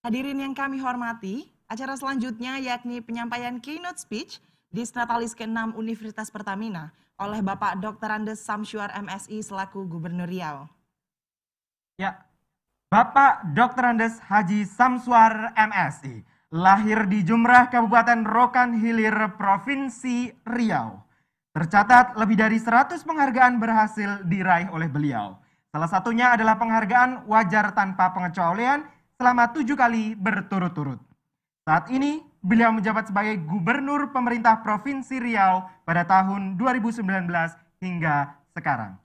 Hadirin yang kami hormati, acara selanjutnya yakni penyampaian keynote speech Disnatalis ke-6 Universitas Pertamina oleh Bapak Dr. Andes Samsyuar MSI selaku Gubernur Riau. Ya, Bapak Dr. Andes Haji Samswar MSI lahir di Jumrah Kabupaten Rokan Hilir, Provinsi Riau. Tercatat lebih dari 100 penghargaan berhasil diraih oleh beliau. Salah satunya adalah penghargaan wajar tanpa pengecualian selama 7 kali berturut-turut. Saat ini, beliau menjabat sebagai Gubernur Pemerintah Provinsi Riau pada tahun 2019 hingga sekarang.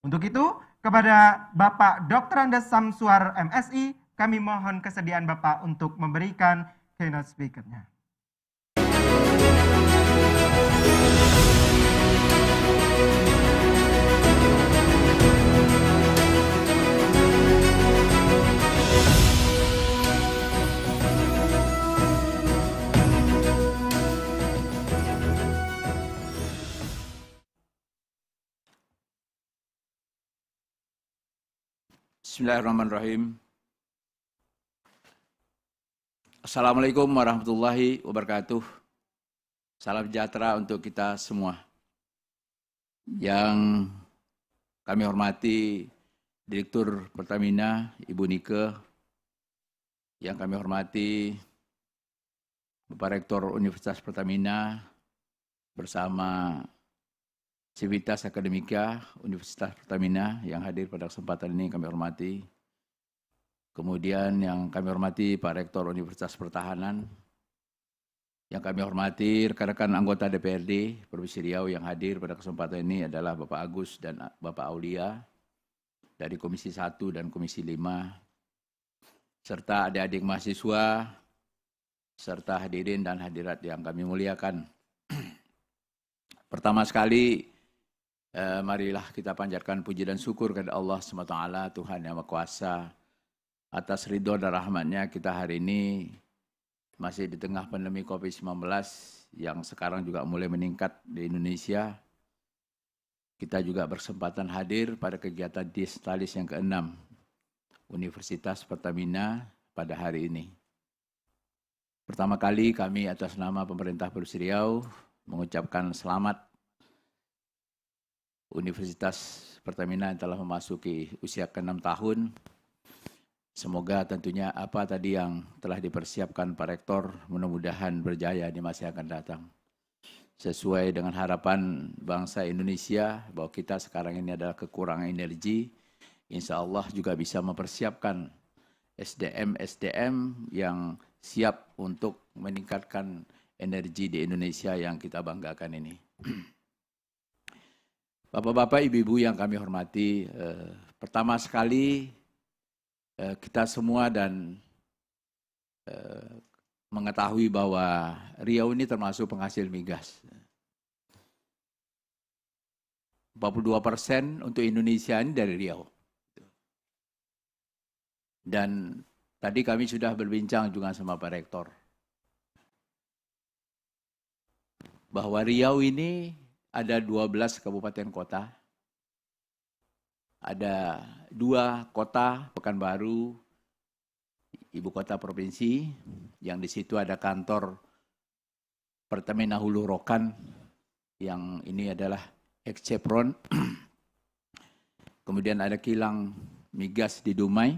Untuk itu, kepada Bapak Dr. Andes Samswar MSI, kami mohon kesediaan Bapak untuk memberikan keynote speaker-nya. Bismillahirrahmanirrahim. Assalamualaikum warahmatullahi wabarakatuh. Salam sejahtera untuk kita semua. Yang kami hormati Direktur Pertamina, Ibu Nike. Yang kami hormati Bapak Rektor Universitas Pertamina bersama Civitas Akademika Universitas Pertamina yang hadir pada kesempatan ini kami hormati. Kemudian yang kami hormati Pak Rektor Universitas Pertahanan. Yang kami hormati rekan-rekan anggota DPRD Provinsi Riau yang hadir pada kesempatan ini adalah Bapak Agus dan Bapak Aulia dari Komisi 1 dan Komisi 5. Serta adik-adik mahasiswa, serta hadirin dan hadirat yang kami muliakan. Pertama sekali, marilah kita panjatkan puji dan syukur kepada Allah SWT, Tuhan Yang Maha Kuasa. Atas ridho dan rahmatnya kita hari ini masih di tengah pandemi COVID-19 yang sekarang juga mulai meningkat di Indonesia. Kita juga berkesempatan hadir pada kegiatan Disnatalis yang ke-6 Universitas Pertamina pada hari ini. Pertama kali kami atas nama pemerintah Provinsi Riau mengucapkan selamat Universitas Pertamina yang telah memasuki usia ke-6 tahun. Semoga tentunya apa tadi yang telah dipersiapkan Pak Rektor mudah-mudahan berjaya di masa yang akan datang. Sesuai dengan harapan bangsa Indonesia bahwa kita sekarang ini adalah kekurangan energi, insya Allah juga bisa mempersiapkan SDM yang siap untuk meningkatkan energi di Indonesia yang kita banggakan ini. Bapak-bapak, ibu-ibu yang kami hormati, pertama sekali kita semua dan mengetahui bahwa Riau ini termasuk penghasil migas. 42% untuk Indonesia ini dari Riau. Dan tadi kami sudah berbincang juga sama Pak Rektor. Bahwa Riau ini ada 12 kabupaten kota, ada 2 kota, Pekanbaru, ibu kota provinsi, yang di situ ada kantor Pertamina Hulu Rokan, yang ini adalah ex-Chevron. Kemudian ada kilang migas di Dumai,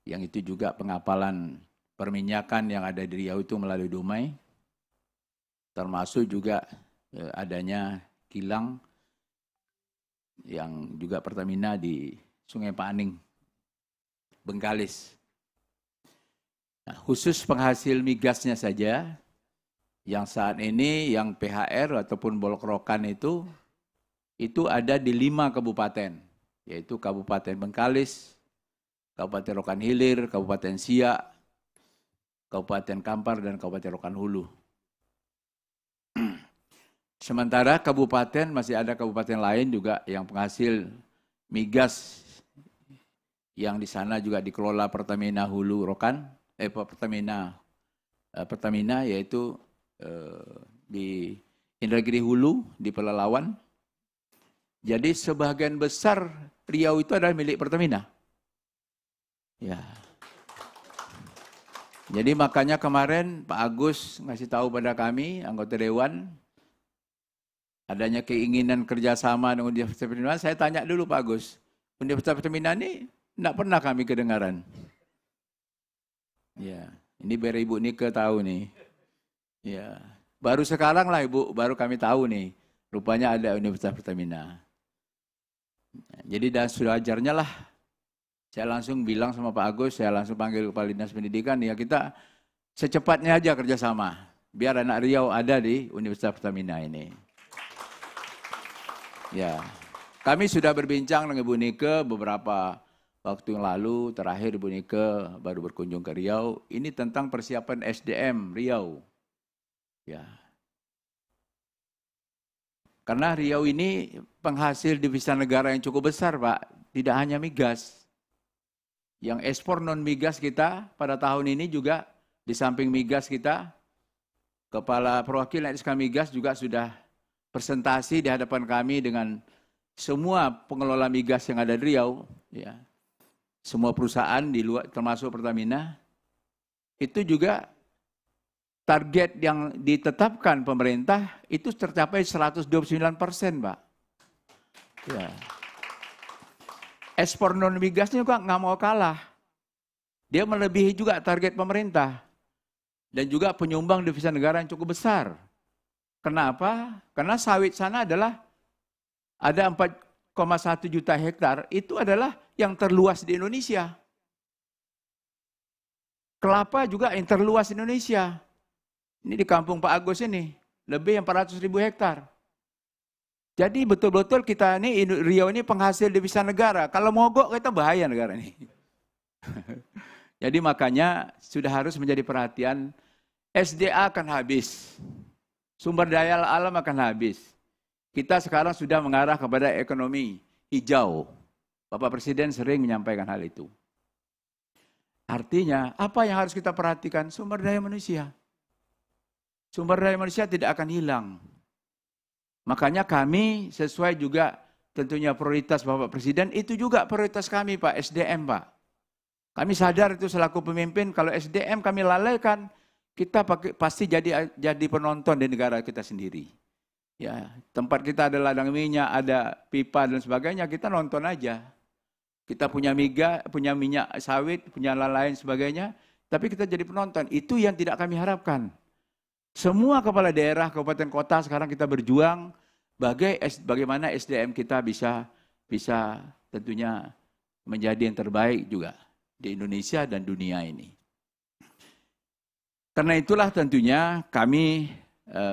yang itu juga pengapalan perminyakan yang ada di Riau itu melalui Dumai, termasuk juga adanya kilang yang juga Pertamina di Sungai Paning, Bengkalis. Nah, khusus penghasil migasnya saja, yang saat ini yang PHR ataupun Bulk Rokan itu ada di 5 kabupaten, yaitu Kabupaten Bengkalis, Kabupaten Rokan Hilir, Kabupaten Siak, Kabupaten Kampar, dan Kabupaten Rokan Hulu. Sementara kabupaten masih ada kabupaten lain juga yang penghasil migas yang di sana juga dikelola Pertamina Hulu Rokan, Pertamina yaitu di Indragiri Hulu di Pelalawan. Jadi sebagian besar Riau itu adalah milik Pertamina. Ya. Jadi makanya kemarin Pak Agus ngasih tahu pada kami, anggota Dewan, adanya keinginan kerjasama dengan Universitas Pertamina. Saya tanya dulu Pak Agus, Universitas Pertamina ini tidak pernah kami kedengaran. Ya, ini biar Ibu Nike tahu nih. Ya, baru sekarang lah Ibu, baru kami tahu nih, rupanya ada Universitas Pertamina. Jadi sudah ajarnya lah. Saya langsung bilang sama Pak Agus, saya langsung panggil Kepala Dinas Pendidikan, ya kita secepatnya aja kerjasama. Biar anak Riau ada di Universitas Pertamina ini. Ya, kami sudah berbincang dengan Ibu Nike beberapa waktu yang lalu, terakhir Ibu Nike baru berkunjung ke Riau. Ini tentang persiapan SDM Riau. Ya. Karena Riau ini penghasil devisa negara yang cukup besar, Pak. Tidak hanya migas. Yang ekspor non-migas kita pada tahun ini juga di samping migas kita, Kepala Perwakilan SK Migas juga sudah presentasi di hadapan kami dengan semua pengelola migas yang ada di Riau, ya. Semua perusahaan di luar termasuk Pertamina, itu juga target yang ditetapkan pemerintah itu tercapai 129%, Pak. Ya. Ekspor non-migasnya juga nggak mau kalah. Dia melebihi juga target pemerintah. Dan juga penyumbang devisa negara yang cukup besar. Kenapa? Karena sawit sana adalah ada 4,1 juta hektar, itu adalah yang terluas di Indonesia. Kelapa juga yang terluas di Indonesia. Ini di kampung Pak Agus ini, lebih 400.000 hektar. Jadi betul-betul kita ini, Riau ini penghasil devisa negara. Kalau mogok kita bahaya negara ini. Jadi makanya sudah harus menjadi perhatian, SDA akan habis. Sumber daya alam akan habis. Kita sekarang sudah mengarah kepada ekonomi hijau. Bapak Presiden sering menyampaikan hal itu. Artinya, apa yang harus kita perhatikan? Sumber daya manusia. Sumber daya manusia tidak akan hilang. Makanya kami sesuai juga tentunya prioritas Bapak Presiden, itu juga prioritas kami Pak, SDM Pak. Kami sadar itu selaku pemimpin, kalau SDM kami lalaikan, kita pasti jadi penonton di negara kita sendiri. Ya, tempat kita ada ladang minyak, ada pipa dan sebagainya, kita nonton aja. Kita punya minyak sawit, punya lain sebagainya, tapi kita jadi penonton. Itu yang tidak kami harapkan. Semua kepala daerah, kabupaten kota sekarang kita berjuang bagaimana SDM kita bisa tentunya menjadi yang terbaik juga di Indonesia dan dunia ini. Karena itulah tentunya kami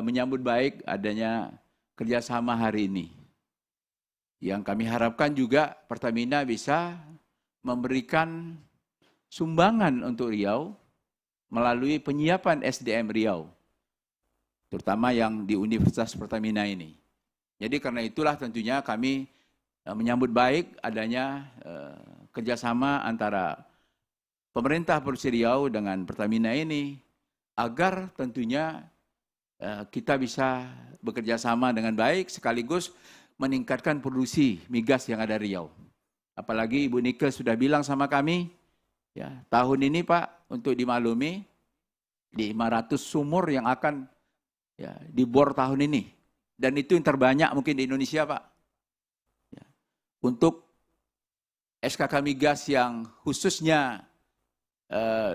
menyambut baik adanya kerjasama hari ini. Yang kami harapkan juga Pertamina bisa memberikan sumbangan untuk Riau melalui penyiapan SDM Riau. Terutama yang di Universitas Pertamina ini. Jadi karena itulah tentunya kami menyambut baik adanya kerjasama antara pemerintah Provinsi Riau dengan Pertamina ini, agar tentunya kita bisa bekerja sama dengan baik sekaligus meningkatkan produksi migas yang ada di Riau. Apalagi Ibu Nike sudah bilang sama kami, ya, tahun ini Pak, untuk dimaklumi, di 500 sumur yang akan ya, dibor tahun ini. Dan itu yang terbanyak mungkin di Indonesia Pak. Ya. Untuk SKK Migas yang khususnya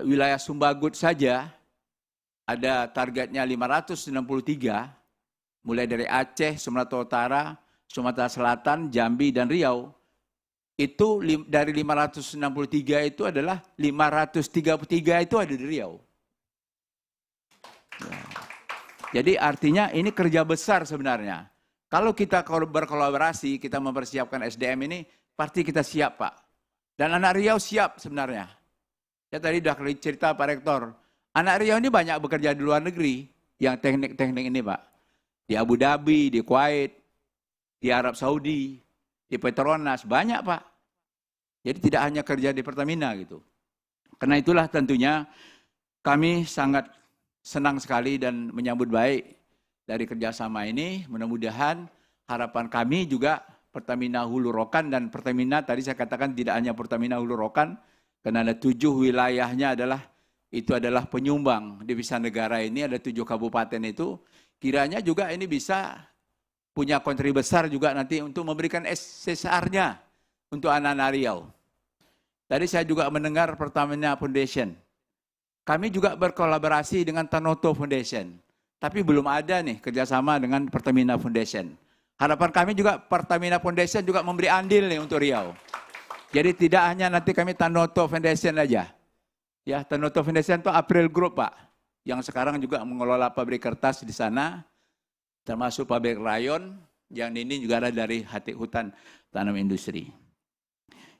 wilayah Sumbagut saja, ada targetnya 563, mulai dari Aceh, Sumatera Utara, Sumatera Selatan, Jambi, dan Riau. Itu dari 563 itu adalah 533 itu ada di Riau. Ya. Jadi artinya ini kerja besar sebenarnya. Kalau kita berkolaborasi, kita mempersiapkan SDM ini, pasti kita siap Pak. Dan anak Riau siap sebenarnya. Saya tadi sudah cerita Pak Rektor, anak Riau ini banyak bekerja di luar negeri, yang teknik-teknik ini Pak. Di Abu Dhabi, di Kuwait, di Arab Saudi, di Petronas, banyak Pak. Jadi tidak hanya kerja di Pertamina gitu. Karena itulah tentunya kami sangat senang sekali dan menyambut baik dari kerjasama ini. Mudah-mudahan harapan kami juga Pertamina Hulu Rokan dan Pertamina tadi saya katakan tidak hanya Pertamina Hulu Rokan, karena ada 7 wilayahnya adalah itu adalah penyumbang devisa negara ini, ada 7 kabupaten itu, kiranya juga ini bisa punya kontribusi besar juga nanti untuk memberikan SSR-nya untuk anak-anak Riau. Tadi saya juga mendengar Pertamina Foundation. Kami juga berkolaborasi dengan Tanoto Foundation. Tapi belum ada nih kerjasama dengan Pertamina Foundation. Harapan kami juga Pertamina Foundation juga memberi andil nih untuk Riau. Jadi tidak hanya nanti kami Tanoto Foundation aja. Ya, Tanoto Foundation itu April Group, Pak. Yang sekarang juga mengelola pabrik kertas di sana. Termasuk pabrik rayon. Yang ini juga ada dari Hati Hutan Tanam Industri.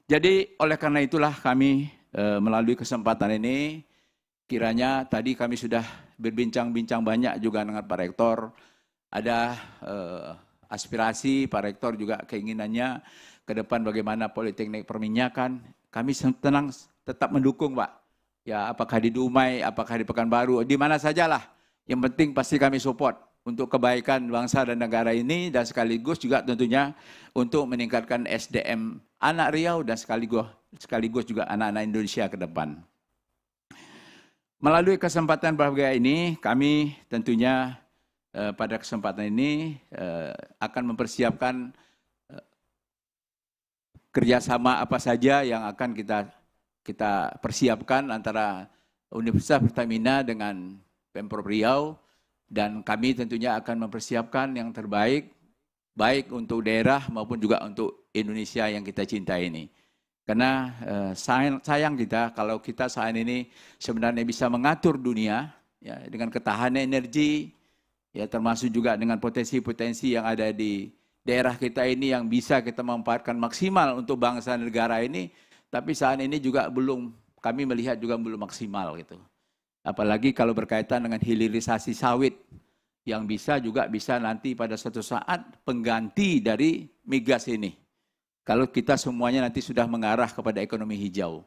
Jadi oleh karena itulah kami melalui kesempatan ini, kiranya tadi kami sudah berbincang-bincang banyak juga dengan Pak Rektor. Ada aspirasi Pak Rektor juga keinginannya ke depan bagaimana Politeknik Perminyakan. Kami tenang tetap mendukung, Pak. Ya, apakah di Dumai, apakah di Pekanbaru, di mana sajalah. Yang penting pasti kami support untuk kebaikan bangsa dan negara ini dan sekaligus juga tentunya untuk meningkatkan SDM anak Riau dan sekaligus juga anak-anak Indonesia ke depan. Melalui kesempatan berbahagia ini, kami tentunya pada kesempatan ini akan mempersiapkan kerjasama apa saja yang akan kita persiapkan antara Universitas Pertamina dengan Pemprov Riau, dan kami tentunya akan mempersiapkan yang terbaik, baik untuk daerah maupun juga untuk Indonesia yang kita cintai ini. Karena sayang kita kalau kita saat ini sebenarnya bisa mengatur dunia ya, dengan ketahanan energi, ya termasuk juga dengan potensi-potensi yang ada di daerah kita ini yang bisa kita manfaatkan maksimal untuk bangsa dan negara ini. Tapi saat ini juga kami melihat juga belum maksimal gitu. Apalagi kalau berkaitan dengan hilirisasi sawit yang bisa nanti pada suatu saat pengganti dari migas ini. Kalau kita semuanya nanti sudah mengarah kepada ekonomi hijau.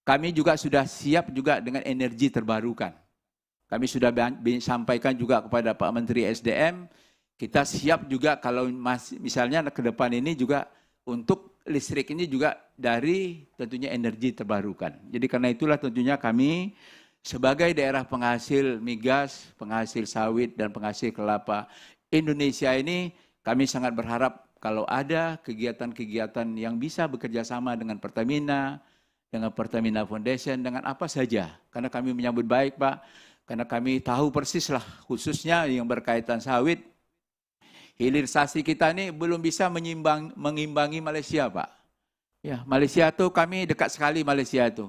Kami juga sudah siap juga dengan energi terbarukan. Kami sudah sampaikan juga kepada Pak Menteri SDM, kita siap juga kalau misalnya ke depan ini juga untuk listrik ini juga dari tentunya energi terbarukan. Jadi karena itulah tentunya kami sebagai daerah penghasil migas, penghasil sawit, dan penghasil kelapa Indonesia ini, kami sangat berharap kalau ada kegiatan-kegiatan yang bisa bekerja sama dengan Pertamina, dengan Pertamina Foundation, dengan apa saja. Karena kami menyambut baik, Pak. Karena kami tahu persis lah, khususnya yang berkaitan sawit, hilirisasi kita ini belum bisa mengimbangi Malaysia, Pak. Ya, Malaysia tuh kami dekat sekali Malaysia itu.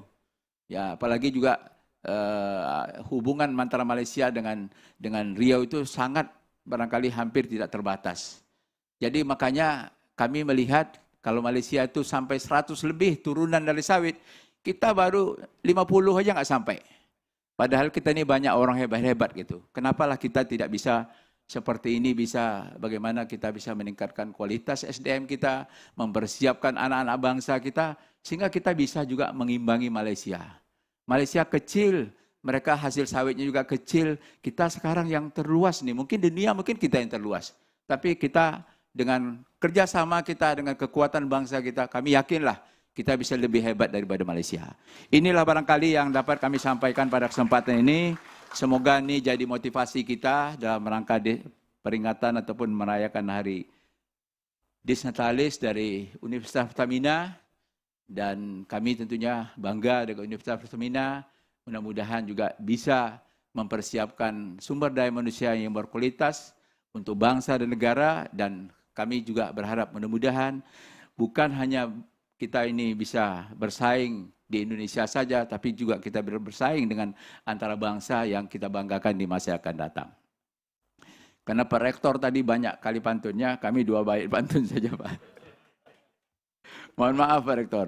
Ya, apalagi juga hubungan antara Malaysia dengan Riau itu sangat barangkali hampir tidak terbatas. Jadi makanya kami melihat kalau Malaysia itu sampai 100 lebih turunan dari sawit, kita baru 50 aja nggak sampai. Padahal kita ini banyak orang hebat-hebat gitu. Kenapalah kita tidak bisa seperti ini, bagaimana kita bisa meningkatkan kualitas SDM kita, mempersiapkan anak-anak bangsa kita, sehingga kita bisa juga mengimbangi Malaysia. Malaysia kecil, mereka hasil sawitnya juga kecil, kita sekarang yang terluas nih, mungkin dunia mungkin kita yang terluas. Tapi kita dengan kerjasama kita, dengan kekuatan bangsa kita, kami yakinlah kita bisa lebih hebat daripada Malaysia. Inilah barangkali yang dapat kami sampaikan pada kesempatan ini. Semoga ini jadi motivasi kita dalam rangka peringatan ataupun merayakan hari Disnatalis dari Universitas Pertamina. Dan kami tentunya bangga dengan Universitas Pertamina. Mudah-mudahan juga bisa mempersiapkan sumber daya manusia yang berkualitas untuk bangsa dan negara. Dan kami juga berharap mudah-mudahan bukan hanya kita ini bisa bersaing di Indonesia saja, tapi juga kita bersaing dengan antara bangsa yang kita banggakan di masa yang akan datang. Karena Pak Rektor tadi banyak kali pantunnya, kami 2 bait pantun saja, Pak. Mohon maaf Pak Rektor.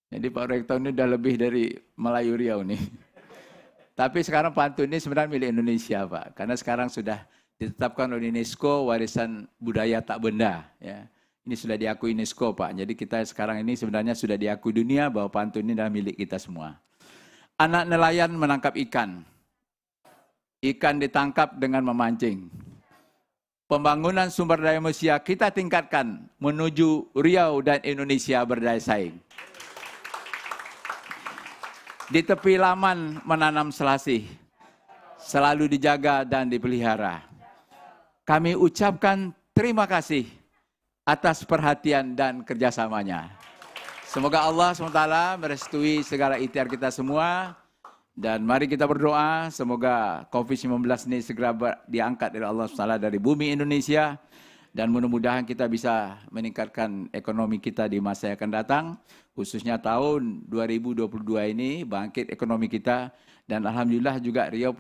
Jadi Pak Rektor ini sudah lebih dari Melayu Riau nih. Tapi sekarang pantun ini sebenarnya milik Indonesia, Pak. Karena sekarang sudah ditetapkan oleh UNESCO warisan budaya tak benda, ya. Ini sudah diakui UNESCO, Pak. Jadi kita sekarang ini sebenarnya sudah diakui dunia bahwa pantun ini adalah milik kita semua. Anak nelayan menangkap ikan. Ikan ditangkap dengan memancing. Pembangunan sumber daya manusia kita tingkatkan menuju Riau dan Indonesia berdaya saing. di tepi laman menanam selasih, selalu dijaga dan dipelihara. Kami ucapkan terima kasih atas perhatian dan kerjasamanya. Semoga Allah SWT merestui segala ikhtiar kita semua. Dan mari kita berdoa, semoga COVID-19 ini segera diangkat oleh Allah SWT dari bumi Indonesia. Dan mudah-mudahan kita bisa meningkatkan ekonomi kita di masa yang akan datang. Khususnya tahun 2022 ini bangkit ekonomi kita. Dan Alhamdulillah juga Riau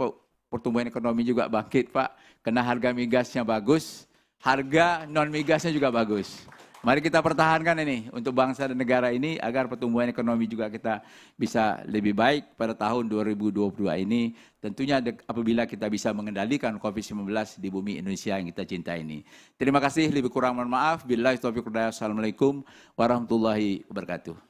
pertumbuhan ekonomi juga bangkit Pak. Karena harga migasnya bagus, harga non-migasnya juga bagus. Mari kita pertahankan ini untuk bangsa dan negara ini agar pertumbuhan ekonomi juga kita bisa lebih baik pada tahun 2022 ini. Tentunya apabila kita bisa mengendalikan COVID-19 di bumi Indonesia yang kita cintai ini. Terima kasih, lebih kurang mohon maaf. Billahi taufiq wal hidayah. Assalamualaikum warahmatullahi wabarakatuh.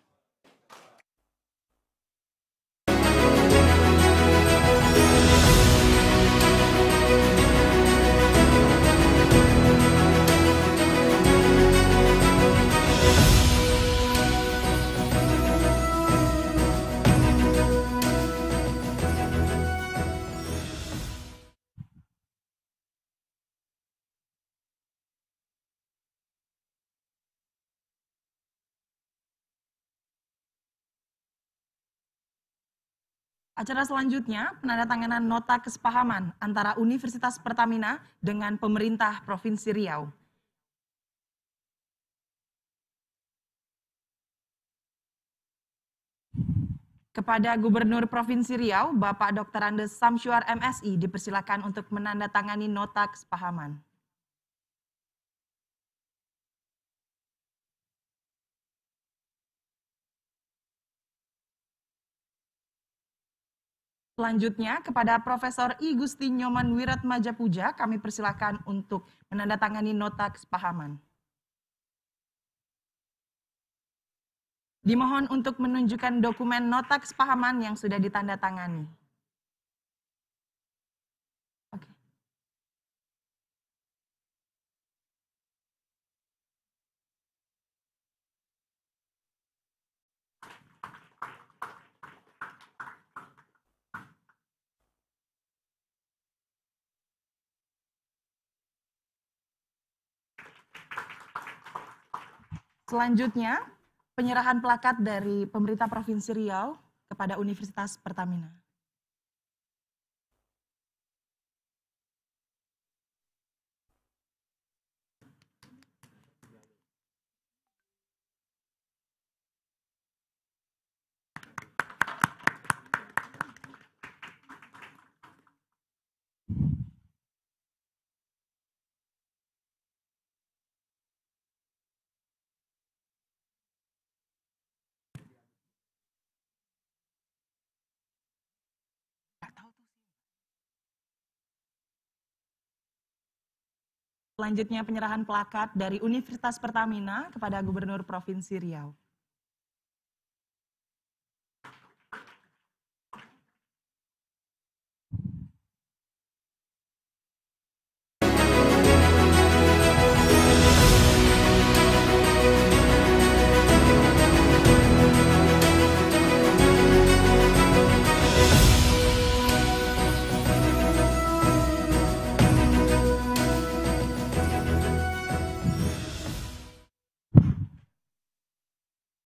Acara selanjutnya, penandatanganan nota kesepahaman antara Universitas Pertamina dengan pemerintah Provinsi Riau. Kepada Gubernur Provinsi Riau, Bapak Dr. Andes Samsyuar MSI dipersilakan untuk menandatangani nota kesepahaman. Selanjutnya, kepada Profesor I. Gusti Nyoman Wiratmajapuja, kami persilakan untuk menandatangani nota kesepahaman. Dimohon untuk menunjukkan dokumen nota kesepahaman yang sudah ditandatangani. Oke. Selanjutnya, penyerahan plakat dari pemerintah Provinsi Riau kepada Universitas Pertamina. Selanjutnya penyerahan plakat dari Universitas Pertamina kepada Gubernur Provinsi Riau.